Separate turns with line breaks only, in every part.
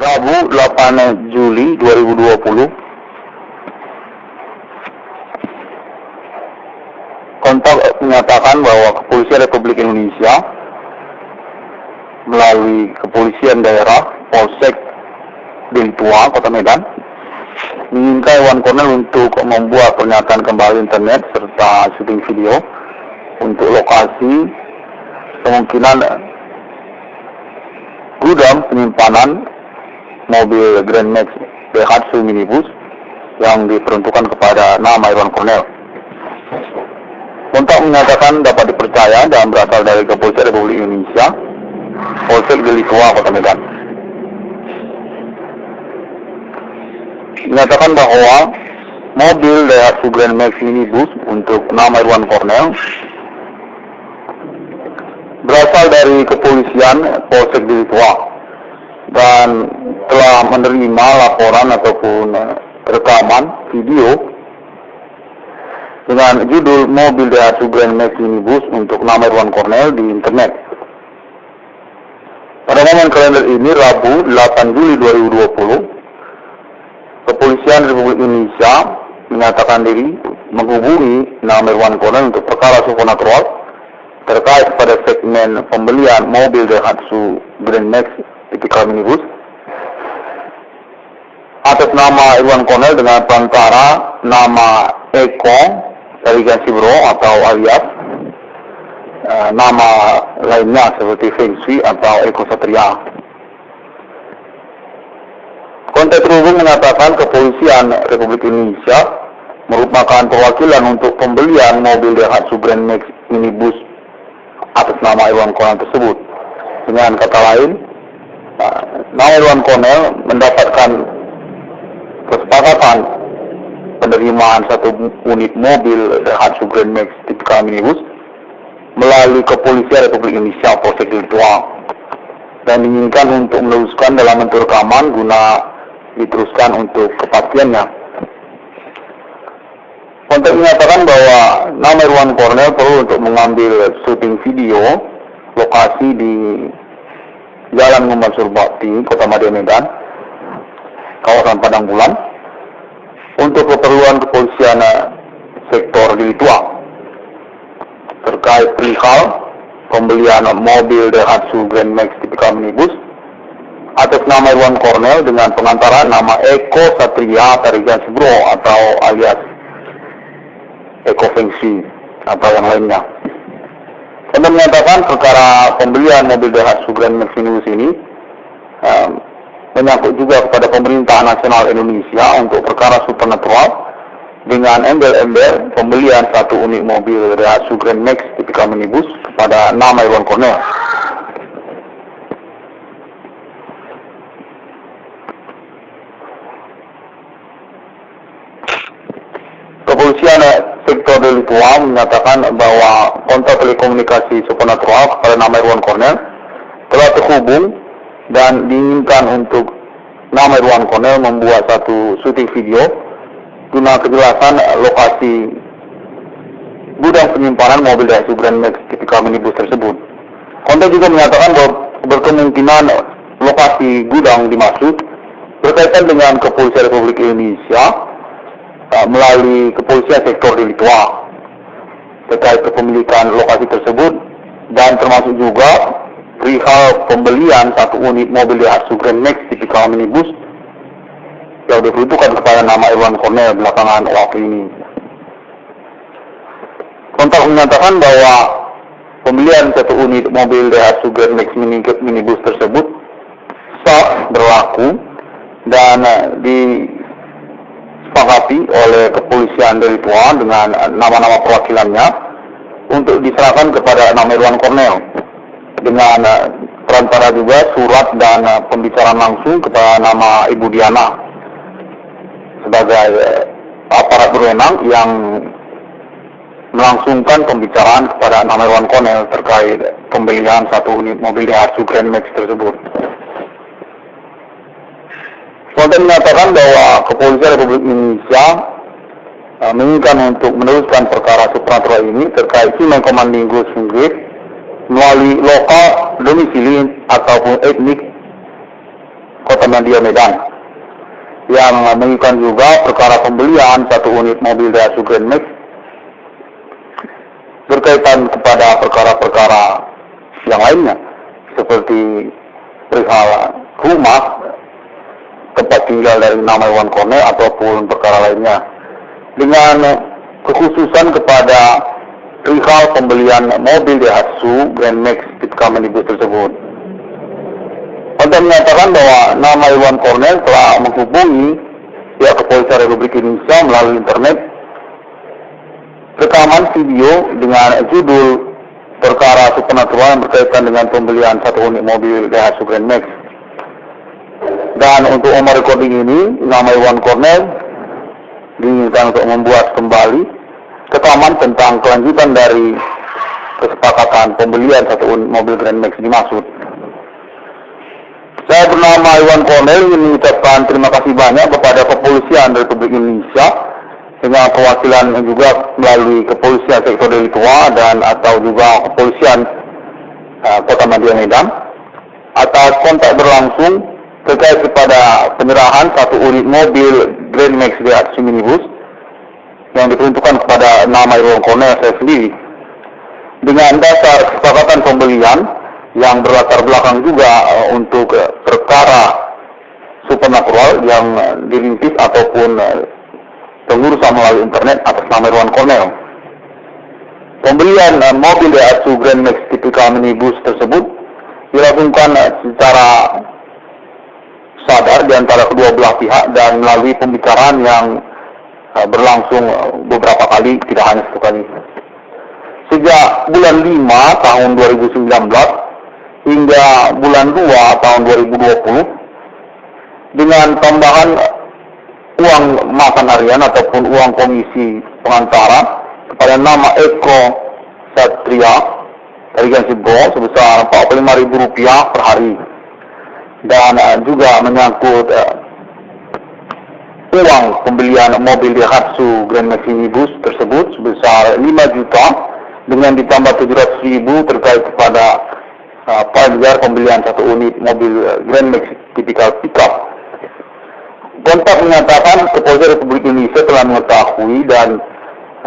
Rabu 8 Juli 2020, kontak menyatakan bahwa Kepolisian Republik Indonesia melalui Kepolisian Daerah Polsek Delitua, Kota Medan, menginginkan Iwan Kornel untuk membuat pernyataan kembali internet serta syuting video untuk lokasi kemungkinan gudang penyimpanan mobil Grand Max Daihatsu minibus yang diperuntukkan kepada nama Iwan Kornel. Kontak menyatakan dapat dipercaya dan berasal dari Kepolisian Republik Indonesia, Polsek Delitua, Kota Medan. Menyatakan bahwa mobil Daihatsu Grand Max minibus untuk nama Iwan Kornel berasal dari Kepolisian Polsek Delitua dan telah menerima laporan ataupun rekaman video dengan judul mobil Daihatsu Grand Max minibus untuk nama Iwan Kornel di internet. Pada momen kalender ini, Rabu 8 Juli 2020, Kepolisian Republik Indonesia menyatakan diri menghubungi nama Iwan Kornel untuk perkara supernatural terkait pada segmen pembelian mobil Daihatsu Grand Max tipikal minibus atas nama Iwan Kornel dengan perantara nama Eko Eligansi Bro atau alias nama lainnya seperti Feng Shui atau Eko Satria. Kontak terhubung menyatakan Kepolisian Republik Indonesia merupakan perwakilan untuk pembelian mobil Daihatsu Grand Max minibus atas nama Iwan Kornel tersebut. Dengan kata lain, nama Iwan Kornel mendapatkan kesepakatan penerimaan satu unit mobil Daihatsu Grand Max tipikal minibus melalui Kepolisian Republik Indonesia Polsek Delitua dan diinginkan untuk meneruskan dalam bentuk rekaman guna diteruskan untuk kepastiannya. Kontak menyatakan bahwa nama Iwan Kornel perlu untuk mengambil syuting video lokasi di Jalan Mansur Bakti, Kota Medan, kawasan Padang Bulan, untuk keperluan kepolisian sektor Delitua terkait perihal pembelian mobil Daihatsu Grand Max tipikal minibus atas nama Iwan Kornel dengan pengantaran nama Eko Satria Tarigan Sibro atau alias Eko Feng Shui atau yang lainnya. Anda menyatakan perkara pembelian mobil Daihatsu Grand Max minibus ini menyangkut juga kepada pemerintah nasional Indonesia untuk perkara supernatural dengan embel-embel pembelian satu unit mobil Daihatsu Grand Max tipikal minibus kepada nama Iwan Kornel. Kepolisian sektor Delitua menyatakan bahwa kontak telekomunikasi supernatural kepada nama Iwan Kornel telah terhubung dan diinginkan untuk nama Iwan Kornel membuat satu syuting video guna kejelasan lokasi gudang penyimpanan mobil Daihatsu Grand Max tipikal minibus tersebut. Kontak juga menyatakan bahwa berkemungkinan lokasi gudang dimaksud berkaitan dengan Kepolisian Republik Indonesia melalui Kepolisian sektor Delitua terkait kepemilikan lokasi tersebut dan termasuk juga perihal pembelian satu unit mobil Daihatsu Grand Max tipikal minibus yang diperuntukkan kepada nama Iwan Kornel belakangan waktu ini. Kontak menyatakan bahwa pembelian satu unit mobil Daihatsu Grand Max minibus tersebut sah berlaku dan disepakati oleh Kepolisian Delitua dengan nama-nama perwakilannya untuk diserahkan kepada nama Iwan Kornel dengan perantara juga surat dan pembicaraan langsung kepada nama Ibu Diana sebagai aparat berwenang yang melangsungkan pembicaraan kepada nama Iwan Kornel terkait pembelian satu unit mobil Daihatsu Grand Max tersebut. Kontak menyatakan bahwa Kepolisian Republik Indonesia menginginkan untuk meneruskan perkara supernatural ini terkait Human Commanding Ghost Grid melalui lokal domisili ataupun etnik Kota Media Medan, yang menginginkan juga perkara pembelian 1 unit mobil Daihatsu Grand Max berkaitan kepada perkara-perkara yang lainnya, seperti perihal rumah, tempat tinggal dari nama Iwan Kornel, ataupun perkara lainnya, dengan kekhususan kepada perihal pembelian mobil Daihatsu Grand Max tipikal minibus tersebut. Konten menyatakan bahwa nama Iwan Kornel telah menghubungi pihak kepolisian Republik Indonesia melalui internet rekaman video dengan judul perkara supernatural yang berkaitan dengan pembelian 1 unit mobil Daihatsu Grand Max. Dan untuk recording ini, nama Iwan Kornel diinginkan untuk membuat kembali rekaman tentang kelanjutan dari kesepakatan pembelian 1 unit mobil Grand Max dimaksud. Saya bernama Iwan Kornel ingin mengucapkan terima kasih banyak kepada Kepolisian Republik Indonesia dengan perwakilan juga melalui Kepolisian Sektor Deli Tua dan atau juga Kepolisian Kota Media Medan atas kontak berlangsung terkait kepada penyerahan 1 unit mobil Grand Max Daihatsu minibus yang diperuntukkan kepada nama Iwan Kornel saya sendiri, dengan dasar kesepakatan pembelian yang berlatar belakang juga untuk perkara supernatural yang dirintis ataupun pengurusan melalui internet atas nama Iwan Kornel. Pembelian mobil Daihatsu Grand Max tipikal minibus tersebut dilakukan secara sadar di antara kedua belah pihak dan melalui pembicaraan yang berlangsung beberapa kali, tidak hanya 1 kali. Sejak bulan 5 tahun 2019 hingga bulan 2 tahun 2020, dengan tambahan uang makan harian ataupun uang komisi pengantara kepada nama Eko Satria dari Gansibro sebesar Rp45.000 per hari, dan juga menyangkut uang pembelian mobil Daihatsu Grand Max minibus tersebut sebesar 5 juta dengan ditambah 700.000 terkait kepada pajak pembelian 1 unit mobil Grand Max tipikal pickup. Kontak menyatakan Kepolisian Republik Indonesia telah mengetahui dan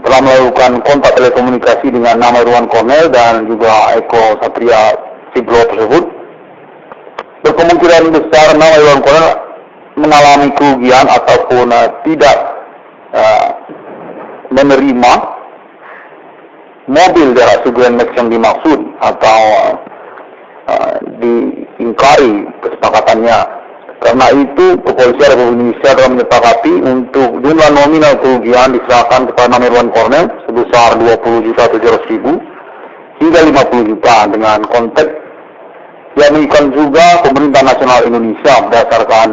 telah melakukan kontak telekomunikasi dengan nama Iwan Kornel dan juga Eko Satria Siblo tersebut. Berkemungkinan besar nama Iwan Kornel mengalami kerugian ataupun tidak menerima mobil Daihatsu Grand Max yang dimaksud atau diingkari kesepakatannya. Karena itu Kepolisian Republik Indonesia telah menyepakati untuk jumlah nominal kerugian diserahkan kepada nama Iwan Kornel sebesar 20.700.000 hingga 50 juta dengan konteks yang mengikat juga pemerintah nasional Indonesia berdasarkan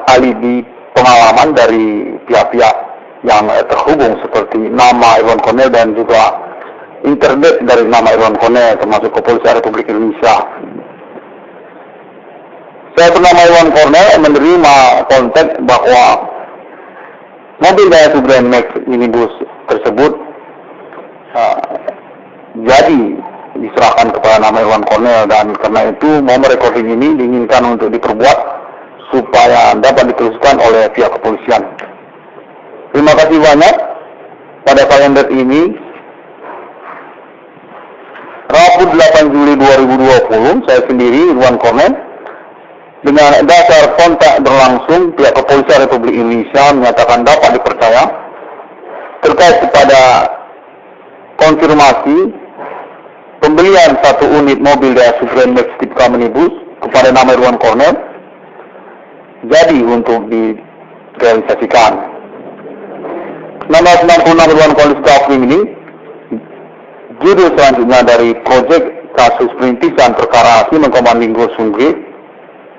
alibi pengalaman dari pihak-pihak yang terhubung seperti nama Iwan Kornel dan juga internet dari nama Iwan Kornel termasuk Kepolisian Republik Indonesia. Saya bernama Iwan Kornel menerima kontak bahwa mobil Daihatsu Grand Max minibus tersebut jadi diserahkan kepada nama Iwan Kornel, dan karena itu momen recording ini diinginkan untuk diperbuat supaya dapat diteruskan oleh pihak kepolisian. Terima kasih banyak. Pada kalender ini Rabu 8 Juli 2020, saya sendiri Iwan Kornel dengan dasar kontak berlangsung pihak Kepolisian Republik Indonesia menyatakan dapat dipercaya terkait kepada konfirmasi pembelian 1 unit mobil Daihatsu Grand Max tipikal minibus kepada nama Iwan Kornel jadi untuk direalisasikan. Nama 96 Iwan Kornel Gafling ini judul selanjutnya dari proyek kasus perintisan perkara Simen Komandinggo Sungge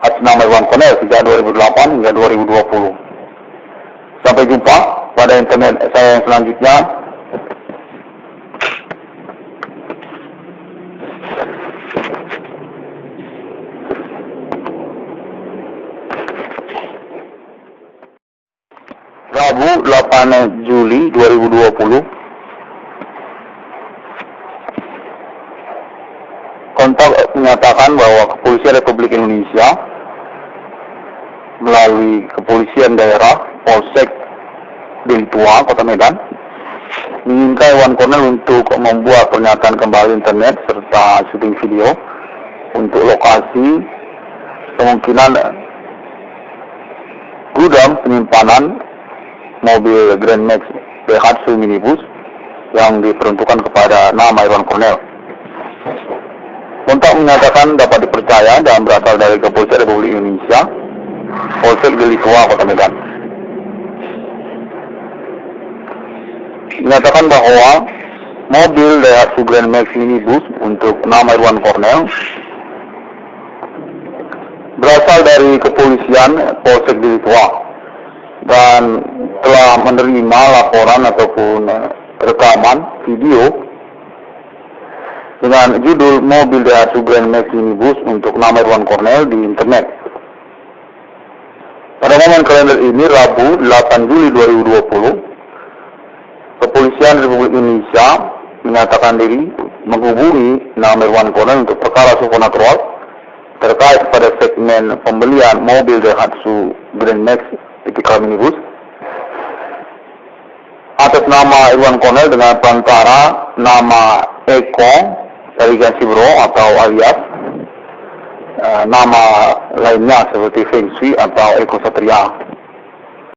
atas nama Iwan Kornel sejak 2008 hingga 2020. Sampai jumpa pada internet saya yang selanjutnya. Rabu 8 Juli 2020. Kontak menyatakan bahwa Kepolisian Republik Indonesia melalui Kepolisian Daerah Polsek Deli Tua, Kota Medan, menginginkan Iwan Kornel untuk membuat pernyataan kembali internet serta syuting video untuk lokasi kemungkinan gudang penyimpanan mobil Grand Max Daihatsu minibus yang diperuntukkan kepada nama Iwan Kornel. Kontak menyatakan dapat dipercaya dan berasal dari Kepolisian Republik Indonesia, Polsek Deli Tua, Kota Medan. Menyatakan bahwa mobil Daihatsu Grand Max minibus untuk nama Iwan Kornel berasal dari Kepolisian Polsek Deli Tua dan telah menerima laporan ataupun rekaman video dengan judul mobil Daihatsu Grand Max minibus untuk nama Iwan Kornel di internet. Pada momen kalender ini, Rabu 8 Juli 2020, Kepolisian Republik Indonesia menyatakan diri menghubungi nama Iwan Kornel untuk perkara supernatural terkait pada segmen pembelian mobil Daihatsu Grand Max tipikal minibus atas nama Iwan Kornel dengan perantara nama Eko Sarigan Sibro atau alias nama lainnya seperti Feng Shui atau Eko Satria.